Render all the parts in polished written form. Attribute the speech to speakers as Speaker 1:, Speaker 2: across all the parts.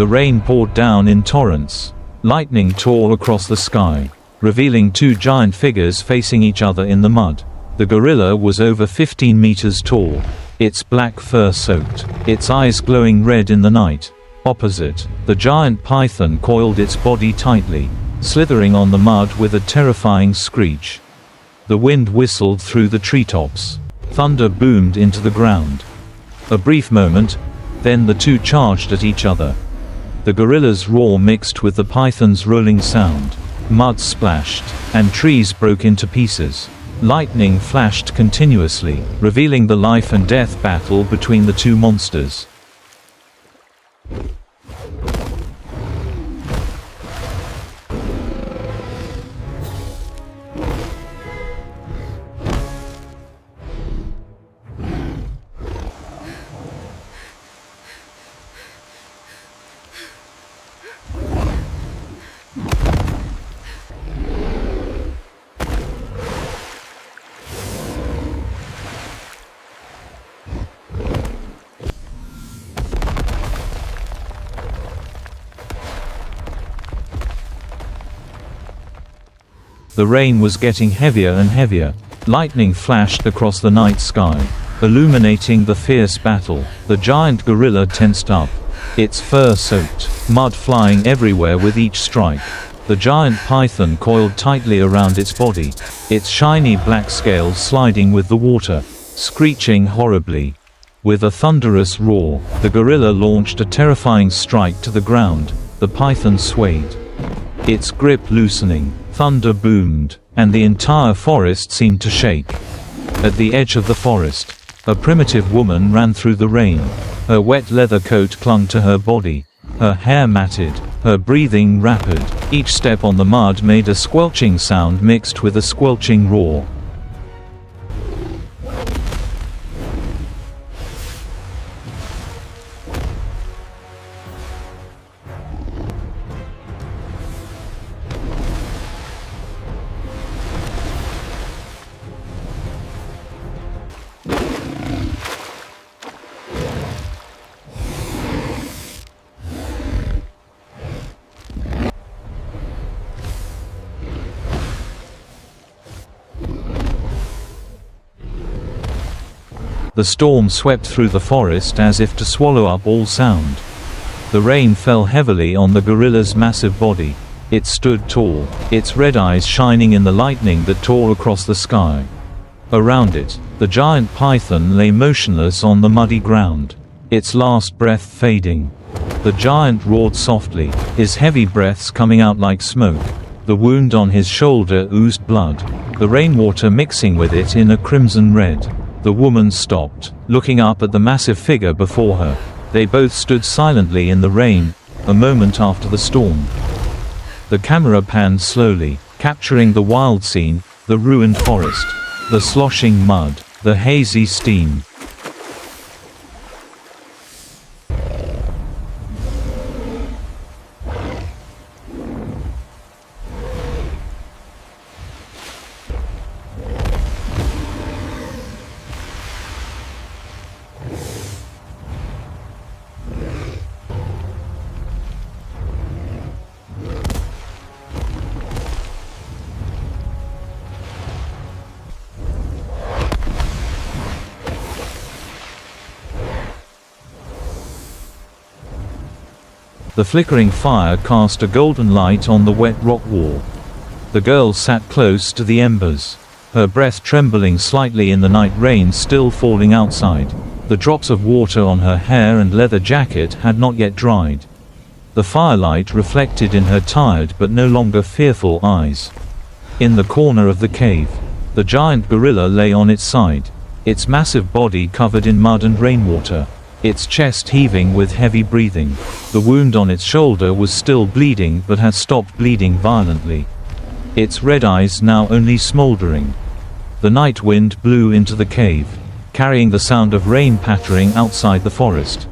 Speaker 1: The rain poured down in torrents. Lightning tore across the sky, revealing two giant figures facing each other in the mud. The gorilla was over 15 meters tall, its black fur soaked, its eyes glowing red in the night. Opposite, the giant python coiled its body tightly, slithering on the mud with a terrifying screech. The wind whistled through the treetops. Thunder boomed into the ground. A brief moment, then the two charged at each other. The gorilla's roar mixed with the python's rolling sound. Mud splashed, and trees broke into pieces. Lightning flashed continuously, revealing the life and death battle between the two monsters. The rain was getting heavier and heavier. Lightning flashed across the night sky, illuminating the fierce battle. The giant gorilla tensed up, its fur soaked, mud flying everywhere with each strike. The giant python coiled tightly around its body, its shiny black scales sliding with the water, screeching horribly. With a thunderous roar, the gorilla launched a terrifying strike to the ground. The python swayed, its grip loosening. Thunder boomed, and the entire forest seemed to shake. At the edge of the forest, a primitive woman ran through the rain. Her wet leather coat clung to her body, her hair matted, her breathing rapid. Each step on the mud made a squelching sound mixed with a squelching roar. The storm swept through the forest as if to swallow up all sound. The rain fell heavily on the gorilla's massive body. It stood tall, its red eyes shining in the lightning that tore across the sky. Around it, the giant python lay motionless on the muddy ground, its last breath fading. The giant roared softly, his heavy breaths coming out like smoke. The wound on his shoulder oozed blood, the rainwater mixing with it in a crimson red. The woman stopped, looking up at the massive figure before her. They both stood silently in the rain, a moment after the storm. The camera panned slowly, capturing the wild scene, the ruined forest, the sloshing mud, the hazy steam. The flickering fire cast a golden light on the wet rock wall. The girl sat close to the embers, her breath trembling slightly in the night rain still falling outside. The drops of water on her hair and leather jacket had not yet dried. The firelight reflected in her tired but no longer fearful eyes. In the corner of the cave, the giant gorilla lay on its side, its massive body covered in mud and rainwater, its chest heaving with heavy breathing. The wound on its shoulder was still bleeding but had stopped bleeding violently, its red eyes now only smoldering. The night wind blew into the cave, carrying the sound of rain pattering outside the forest.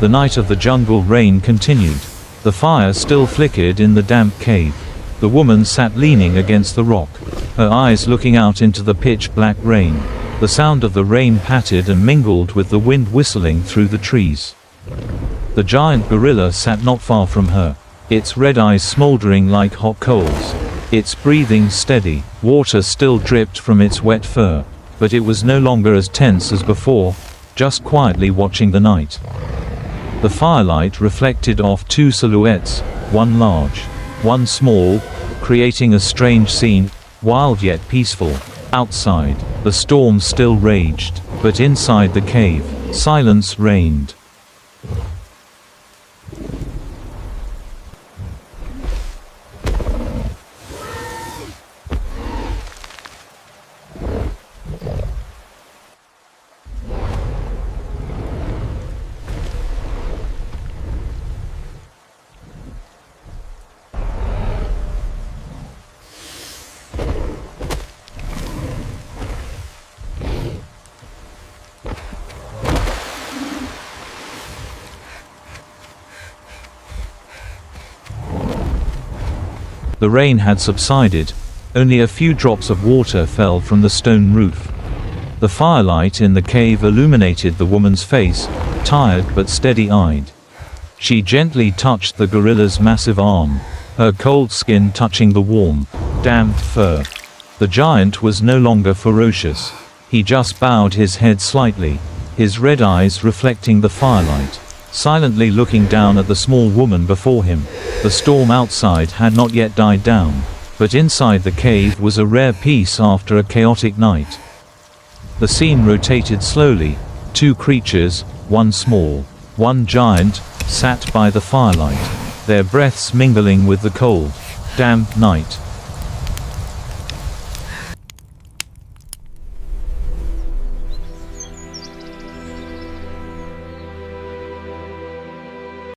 Speaker 1: The night of the jungle rain continued. The fire still flickered in the damp cave. The woman sat leaning against the rock, her eyes looking out into the pitch-black rain. The sound of the rain pattered and mingled with the wind whistling through the trees. The giant gorilla sat not far from her, its red eyes smoldering like hot coals, its breathing steady. Water still dripped from its wet fur, but it was no longer as tense as before, just quietly watching the night. The firelight reflected off two silhouettes, one large, one small, creating a strange scene, wild yet peaceful. Outside, the storm still raged, but inside the cave, silence reigned. The rain had subsided, only a few drops of water fell from the stone roof. The firelight in the cave illuminated the woman's face, tired but steady-eyed. She gently touched the gorilla's massive arm, her cold skin touching the warm, damp fur. The giant was no longer ferocious. He just bowed his head slightly, his red eyes reflecting the firelight, silently looking down at the small woman before him. The storm outside had not yet died down, but inside the cave was a rare peace after a chaotic night. The scene rotated slowly. Two creatures, one small, one giant, sat by the firelight, their breaths mingling with the cold, damp night.